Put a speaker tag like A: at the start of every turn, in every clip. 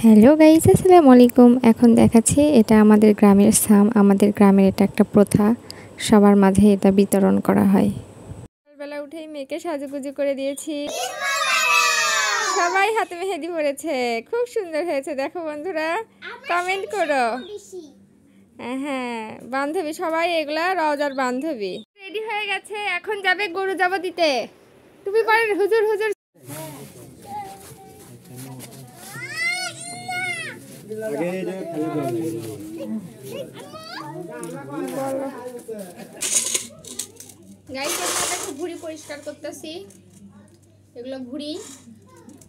A: Hello guys, আসসালামু আলাইকুম। এখন দেখাচ্ছি এটা আমাদের গ্রামের সাম। আমাদের গ্রামের এটা একটা প্রথা, সবার মাঝে এটা বিতরণ করা হয়। সকালবেলা উঠেই মেয়েকে সাজুগুজু করে দিয়েছি, সবাই হাতে মেহেদি পড়েছে, খুব সুন্দর হয়েছে। দেখো বন্ধুরা, কমেন্ট করো। হ্যাঁ, বান্ধবী সবাই এগুলা রওজার বান্ধবী। রেডি হয়ে গেছে, এখন যাবে গরু যাব দিতে। টুপি পরেন, হুজুর হুজুর। ভুঁড়ি পরিষ্কার করতেছি, এগুলো ভুঁড়ি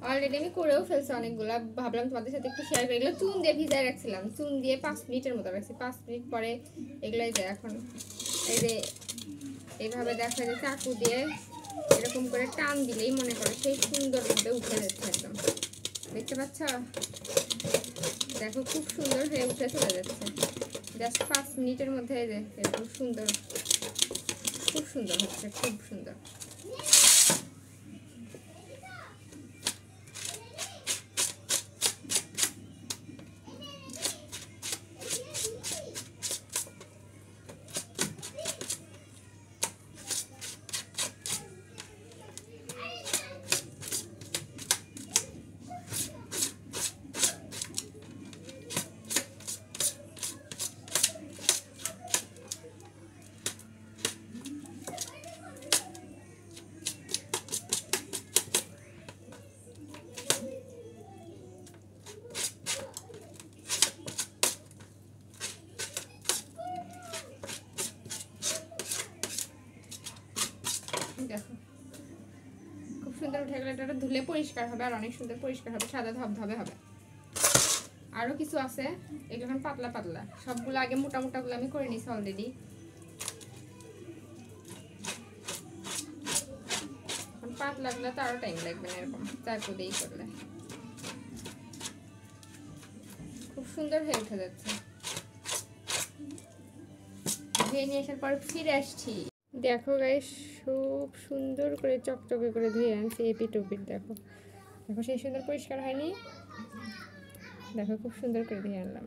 A: অলরেডি আমি করেও ফেলছি অনেকগুলা। ভাবলাম তোমাদের সাথে একটু শেয়ার করি। এগুলো চুন দিয়ে ভিজায় রাখছিলাম, চুন দিয়ে 5 মিনিটের মতো রাখছি। 5 মিনিট পরে এগুলোই যায়। এখন এই যে এইভাবে দেখা যায় চাকু দিয়ে এরকম করে টান দিলেই মনে করো সেই সুন্দরভাবে উঠে যাচ্ছে একদম। দেখতে পাচ্ছ? দেখো খুব সুন্দর হয়ে উঠে চলে যাচ্ছে জাস্ট 5 মিনিটের মধ্যে। এরকম সুন্দর, খুব সুন্দর হচ্ছে, খুব সুন্দর। দেখো খুব সুন্দর উঠে গেলে এটা ধুলে পরিষ্কার হবে, আর অনেক সুন্দর পরিষ্কার হবে, সাদা ধবধবে হবে। আরো কিছু আছে, এগুলো এখন পাতলা পাতলা, সবগুলো আগে মোটা মোটা গুলো আমি করে নিছি অলরেডি। পাতলা গুলো তো আরো টাইম লাগবে না, এরকম চাকু দিয়েই করলে খুব সুন্দর হয়ে উঠে যাচ্ছে। ধুয়ে নিয়ে আসার পর ফিরে আসছি। দেখো গাইস, খুব সুন্দর করে চকচকে করে ধুয়ে আনছি এপিট ওপিট। দেখো দেখো সেই সুন্দর পরিষ্কার হয়নি? দেখো খুব সুন্দর করে ধুয়ে আনলাম।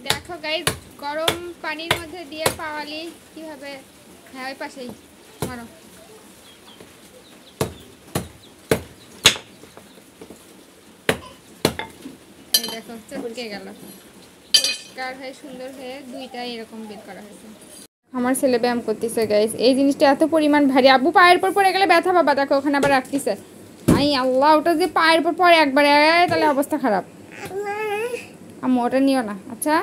A: দেখো গাইস, গরম পানির মধ্যে দিয়ে পাওয়ালি কিভাবে, হ্যাঁ ওই পাশেই মারো। এই দেখো চটকে গেল, পরিষ্কার হয়ে সুন্দর হয়ে দুইটাই এরকম বের করা হয়েছে। আমার ছেলে ব্যায়াম করতেছে গাইস, এই জিনিসটা এত পরিমাণ ভারী। আব্বু পায়ের পর পরে গেলে ব্যথা পাবা। দেখো ওখানে আবার রাখতেছে। আই আল্লাহ, ওটা যে পায়ের পর পরে একবারে তাহলে অবস্থা খারাপ। আম্মু ওটা নিও না, আচ্ছা।